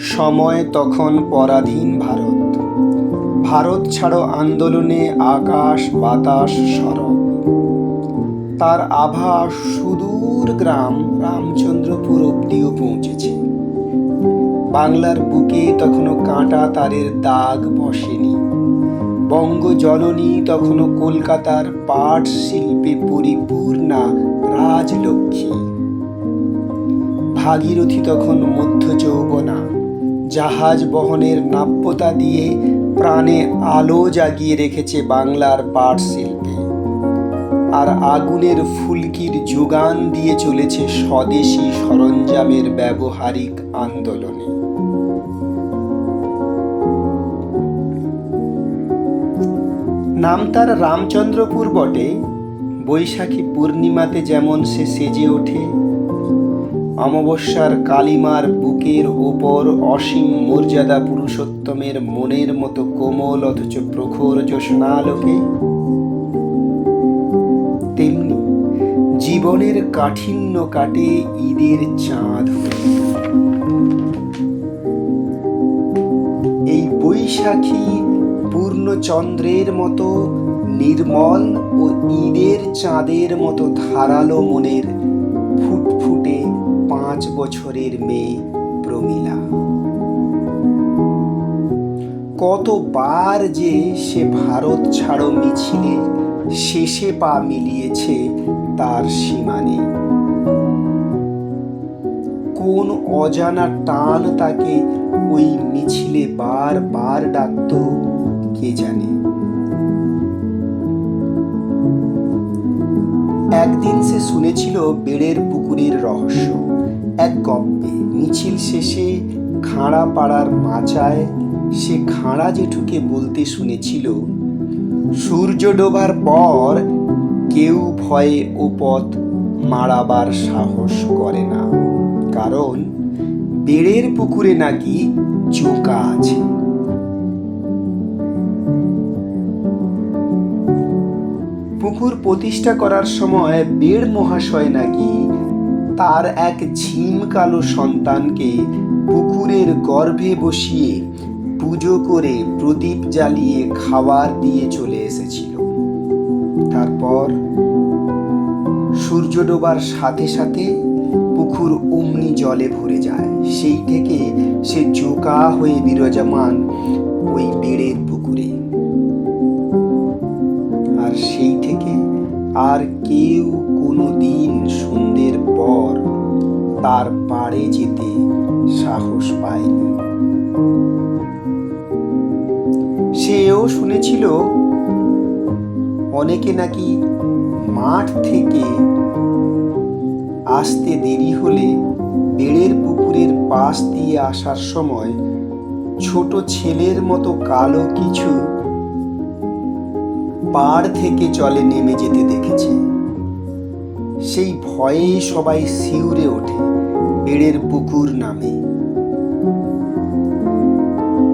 সময় তখন পরাধীন ভারত। ভারত ছাড়ো আন্দোলনে আকাশ বাতাস সরব। তার আভাস সুদূর গ্রাম রামচন্দ্রপুর অব্দিও পৌঁছেছে। বাংলার বুকে তখনও কাঁটা তারের দাগ বসেনি। বঙ্গজননী তখনও কলকাতার পাট শিল্পে পরিপূর্ণা রাজলক্ষ্মী। ভাগীরথী তখন মধ্য যৌবনা, জাহাজ বহনের নাব্যতা দিয়ে প্রাণে আলো জাগিয়ে রেখেছে বাংলার পাট শিল্পে। আর আগুনের ফুলকির যোগান দিয়ে চলেছে স্বদেশি সরঞ্জামের ব্যবহারিক আন্দোলনে। নাম তার রামচন্দ্রপুর বটে, বৈশাখী পূর্ণিমাতে যেমন সে সেজে ওঠে, অমাবস্যার কালিমার বুকের ওপর অসীম মর্যাদা পুরুষোত্তমের মনের মতো কোমল অথচ প্রখর জ্যোৎস্নালোকে, তেমনি জীবনের কাঠিন্য কাটে ঈদের চাঁদ হয়ে। এই বৈশাখী পূর্ণচন্দ্রের মতো নির্মল ও ঈদের চাঁদের মতো ধারালো মনের ফুটফুটে 5 বছরের মেয়ে প্রমীলা। কতবার যে সে ভারত ছাড়ো মিছিলে শেষে পা মিলিয়েছে তার সীমা নেই। কোন অজানা টান তাকে ওই মিছিলে বারবার ডাকত কে জানে। একদিন সে শুনেছিল বেড়ের পুকুরের রহস্য। এক গপ্পে মিছিল শেষে খাঁড়া পাড়ার মাচায় সে খাঁড়া জেঠুকে বলতে শুনেছিল, সূর্য ডোবার পর কেউ ভয়ে ও পথ মারাবার সাহস করে না, কারণ বেড়ের পুকুরে নাকি জোকা আছে। পুকুর প্রতিষ্ঠা করার সময় বেড় মহাশয় নাকি তার এক ঝিম কালো সন্তানকে পুকুরের গর্ভে বসিয়ে পুজো করে প্রদীপ জ্বালিয়ে খাবার দিয়ে চলে এসেছিল। তারপর সূর্য ডোবার সাথে সাথে পুকুর অমনি জলে ভরে যায়। সেই থেকে সে জোকা হয়ে বিরাজমান ওই বেড়ের পুকুরে। আর সেই থেকে আর কেউ কোনোদিন সন্ধ্যের পর তার পাড়ে যেতে সাহস পায়নি। সেও শুনেছিল অনেকে নাকি মাঠ থেকে আসতে দেরি হলে বেড়ের পুকুরের পাশ দিয়ে আসার সময় ছোট ছেলের মতো কালো কিছু পাড় থেকে জলে নেমে যেতে দেখেছে। সেই ভয়ে সবাই শিউরে ওঠে বেড়ের পুকুর নামে।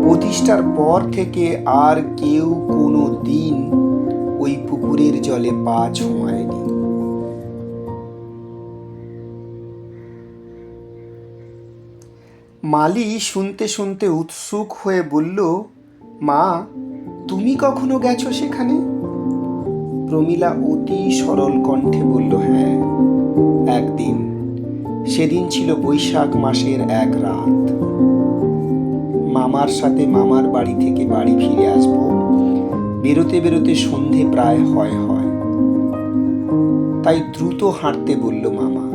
প্রতিষ্ঠার পর থেকে আর কেউ কোনো দিন ওই পুকুরের জলে পা ছোঁয়ায়নি। মালি শুনতে শুনতে উৎসুক হয়ে বলল, মা, তুমি কখনো গেছো সেখানে? প্রমীলা অতি সরল কণ্ঠে বলল, হ্যাঁ, একদিন। সেদিন ছিল বৈশাখ মাসের এক রাত। মামার সাথে মামার বাড়ি থেকে বাড়ি ফিরে আসব। বেরোতে বেরোতে সন্ধে প্রায় হয়। তাই দ্রুত হাঁটতে বলল মামা।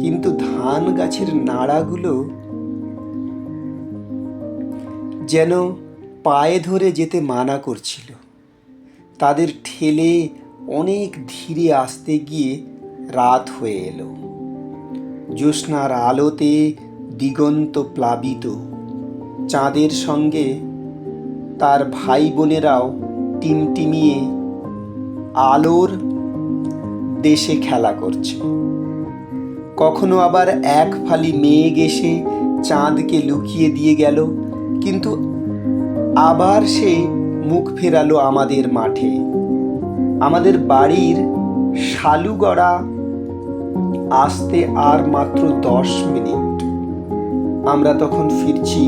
কিন্তু ধান গাছের নাড়াগুলো যেন পায়ে ধরে যেতে মানা করছিল। তাদের ঠেলে অনেক ধীরে আসতে গিয়ে রাত হয়ে এলো। জ্যোৎস্নার আলোতে দিগন্ত প্লাবিত। চাঁদের সঙ্গে তার ভাই বোনেরাও টিমটিমিয়ে আলোর দেশে খেলা করছে। কখনো আবার এক ফালি মেঘ এসে চাঁদকে লুকিয়ে দিয়ে গেল, কিন্তু আবার সে মুখ ফেরালো আমাদের মাঠে। আমাদের বাড়ির শালুগড়া আসতে আর মাত্র 10 মিনিট। আমরা তখন ফিরছি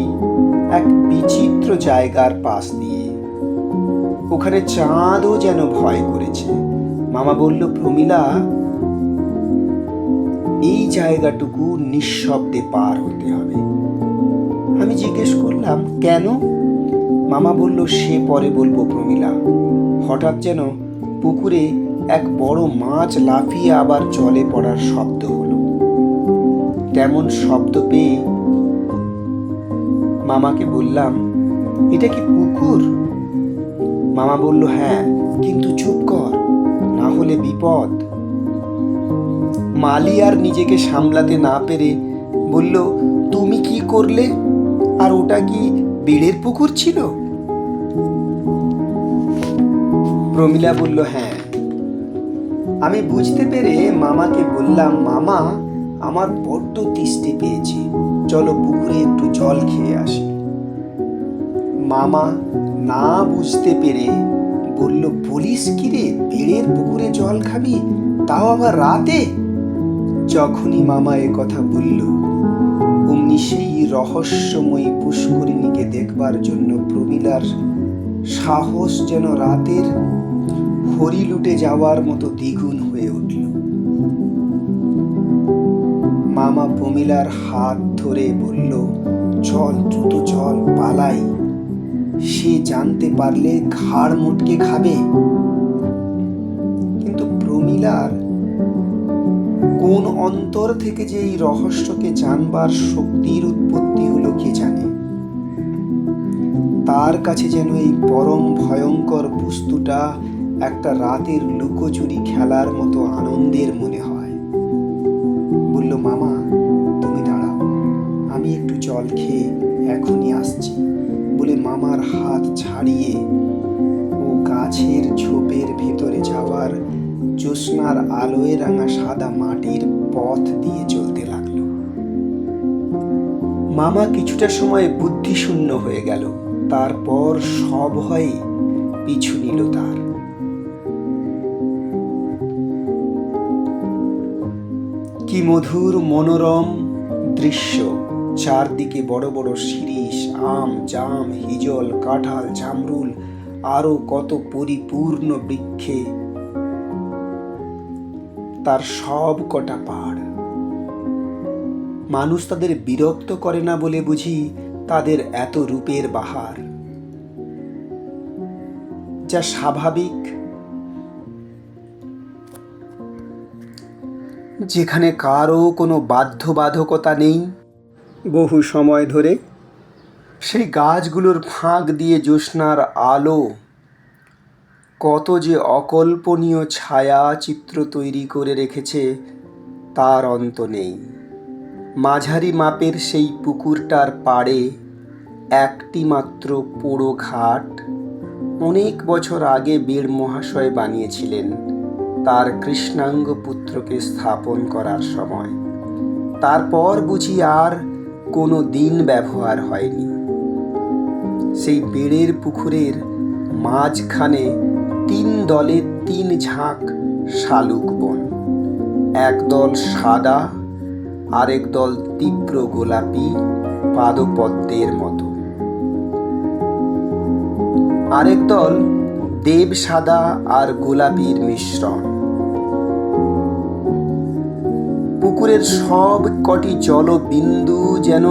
এক বিচিত্র জায়গার পাশ দিয়ে। ওখানে চাঁদও যেন ভয় করেছে। মামা বলল, প্রমীলা, এই জায়গাটুকু নিঃশব্দে পার হতে হবে। আমি জিজ্ঞেস করলাম, কেন? মামা বলল, সে পরে বলবো প্রমীলা। হঠাৎ যেন পুকুরে এক বড় মাছ লাফিয়ে আবার জলে পড়ার শব্দ হলো। তেমন শব্দ পেয়ে মামাকে বললাম, এটা কি পুকুর? মামা বলল, হ্যাঁ, কিন্তু চুপ কর, না হলে বিপদ। মালি আর নিজেকে সামলাতে না পেরে বলল, তুমি কি করলে? আর ওটা কি বেড়ের পুকুর ছিল? প্রমীলা বলল, হ্যাঁ। আমি বুঝতে পেরে মামাকে বললাম, মামা, আমার বড্ড তেষ্টা পেয়েছে, চলো পুকুরে একটু জল খেয়ে আসি। মামা না বুঝতে পেরে বলল, বলিস কি রে, বেড়ের পুকুরে জল খাবি, তাও আবার রাতে? যখনই মামা এ কথা বলল, অমনি সেই রহস্যময়ী পুষ্করিণীকে দেখবার জন্য প্রমীলার সাহস যেন রাতের হরি লুটে যাওয়ার মতো দ্বিগুণ হয়ে উঠল। মামা প্রমীলার হাত ধরে বলল, চল, দ্রুত চল, পালাই, সে জানতে পারলে ঘাড় মুটকে খাবে। কিন্তু প্রমীলার কোন অন্তর থেকে যে এই রহস্যকে জানবার শক্তির উৎপত্তি হলো কে জানে। তার কাছে যেন এই পরম ভয়ঙ্কর বস্তুটা একটা রাতের লুকোচুরি খেলার মতো আনন্দের মনে হয়। বলল, মামা, তুমি দাঁড়াও, আমি একটু জল খেয়ে এখনই আসছি বলে মামার হাত ছাড়িয়ে ও গাছের ঝোপের ভেতরে যাওয়ার জ্যোৎস্নার আলোয় রাঙা সাদা মাটির পথ দিয়ে চলতে লাগলো। মামা কিছুটা সময় বুদ্ধিশূন্য হয়ে গেল, তারপর সভয়ে পিছু নিল তার। কি মধুর মনোরম দৃশ্য! চারদিকে বড় বড় শিরীষ, আম, জাম, হিজল, কাঁঠাল, জামরুল, আরো কত পরিপূর্ণ বৃক্ষে তার সব কটা পাড়। মানুষ তাদের বিরক্ত করে না বলে বুঝি তাদের এত রূপের বাহার, যা স্বাভাবিক। যেখানে কারো কোনো বাধ্যবাধকতা নেই। বহু সময় ধরে সেই গাছগুলোর ফাঁক দিয়ে জ্যোৎস্নার আলো কত যে অকল্পনীয় ছায়া চিত্র তৈরি করে রেখেছে তার অন্ত নেই। মাঝারি মাপের সেই পুকুরটার পাড়ে একটি মাত্র পোড়ো ঘাট অনেক বছর আগে বীর মহাশয় বানিয়েছিলেন তার কৃষ্ণাঙ্গ পুত্রকে স্থাপন করার সময়। তারপর বুঝি আর কোনো দিন ব্যবহার হয়নি। সেই বেড়ের পুকুরের মাঝখানে 3 দলে 3 ঝাঁক শালুক বন, একদল সাদা, আরেক দল তীব্র গোলাপি পাদপদ্মের মতো, আরেক দল দেব সাদা আর গোলাপির মিশ্রণ। পুকুরের সব কটি জলবিন্দু যেন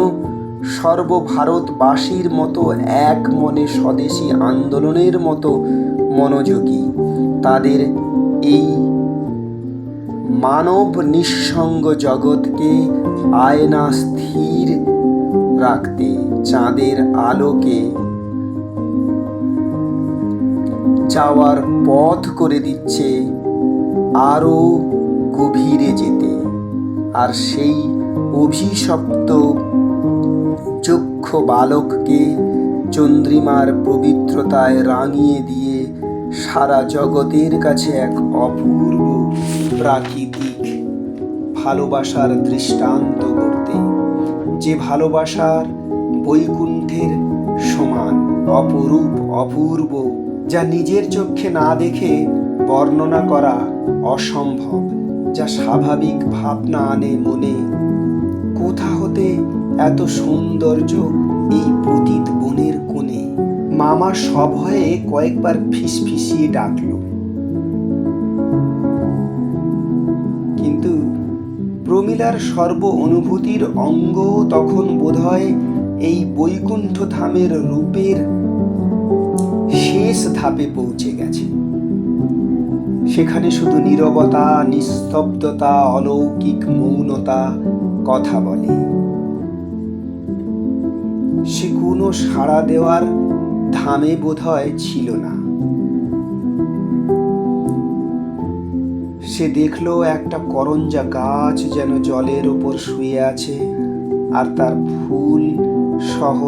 সর্বভারতবাসীর মতো এক মনে স্বদেশী আন্দোলনের মতো মনোযোগী। তাদের এই মানব নিঃসঙ্গ জগৎকে আয়না স্থির রাখতে চাঁদের আলোকে যাওয়ার পথ করে দিচ্ছে আরো গভীরে যেতে। আর সেই অভিশপ্ত চক্ষ বালককে চন্দ্রিমার পবিত্রতায় রাঙিয়ে দিয়ে সারা জগতের কাছে এক অপূর্ব প্রাকৃতিক ভালোবাসার দৃষ্টান্ত করতে, যে ভালোবাসার বৈকুণ্ঠের সমান অপরূপ, অপূর্ব, যা নিজের চোখে না দেখে বর্ণনা করা অসম্ভব, যা স্বাভাবিক ভাবনা আনে মনে। কোথা হতে এত সৌন্দর্য এই পতিত বনের কোণে। মামা সভয়ে কয়েকবার ফিসফিসিয়ে ডাকল, কিন্তু প্রমীলার সর্ব অনুভূতির অঙ্গ তখন বোধহয় এই বৈকুণ্ঠ ধামের রূপের শেষ ধাপে পৌঁছে গেছে। সেখানে শুধু নীরবতা, নিস্তব্ধতা, অলৌকিক মৌনতা কথা বলে। সে কোনো সাড়া দেওয়ার ধামে বোধহয় ছিল না। সে দেখল একটা করঞ্জা গাছ যেন জলের ওপর শুয়ে আছে, আর তার ফুল সহ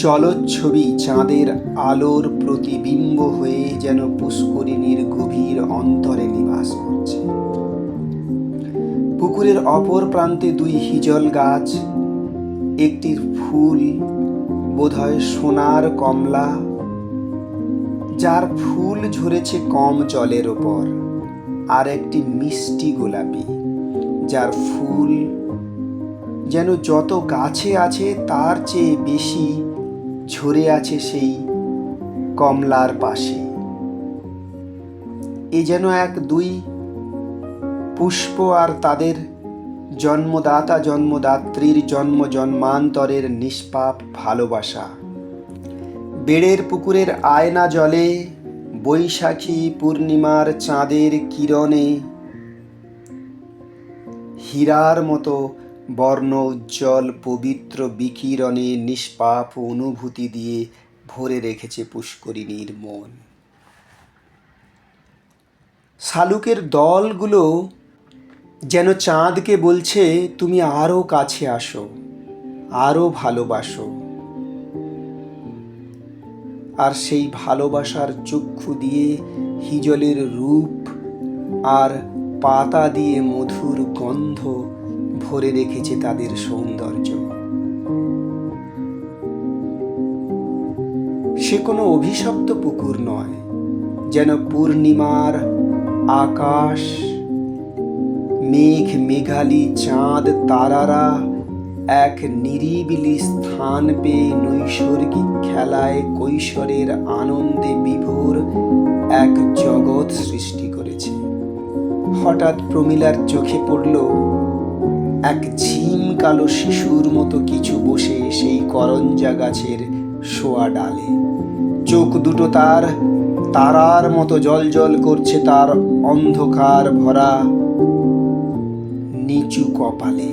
জলচ্ছবি চাঁদের আলোর প্রতিবিম্ব হয়ে যেন পুষ্করিণীর গভীর অন্তরে নিবাস করছে। পুকুরের অপর প্রান্তে দুই হিজল গাছ, একটির ফুল বোধহয় সোনার কমলা, যার ফুল ঝরেছে কম জলের ওপর, আর একটি মিষ্টি গোলাপি, যার ফুল যেন যত গাছে আছে তার চেয়ে বেশি ঝরে আছে সেই কমলার পাশে। এ যেন এক দুই পুষ্প আর তাদের জন্মদাতা জন্মদাত্রীর জন্ম জন্মান্তরের নিষ্পাপ ভালোবাসা। বেড়ের পুকুরের আয়না জলে বৈশাখী পূর্ণিমার চাঁদের কিরণে হীরার মতো বর্ণ উজ্জ্বল পবিত্র বিকিরণে নিষ্পাপ অনুভূতি দিয়ে ভরে রেখেছে পুষ্করিণীর মন। শালুকের দলগুলো যেন চাঁদকে বলছে, তুমি আরো কাছে আসো, আরো ভালোবাসো। আর সেই ভালোবাসার চক্ষু দিয়ে হিজলের রূপ আর পাতা দিয়ে মধুর গন্ধ ভরে রেখেছে তাদের সৌন্দর্য। সে কোনো অভিশপ্ত পুকুর নয়, যেন পূর্ণিমার আকাশ, মেঘ মেঘালি চাঁদ তারারা এক নিরিবিলি স্থান পেয়ে নৈসর্গিক খেলায় কৈশোরের আনন্দে বিভোর এক জগৎ সৃষ্টি করেছে। হঠাৎ প্রমীলার চোখে পড়ল এক ঝিম কালো শিশুর মতো কিছু বসে সেই করঞ্জা গাছের শোয়া ডালে। চোখ দুটো তার তারার মতো জ্বলজ্বল করছে তার অন্ধকার ভরা নিচু কপালে।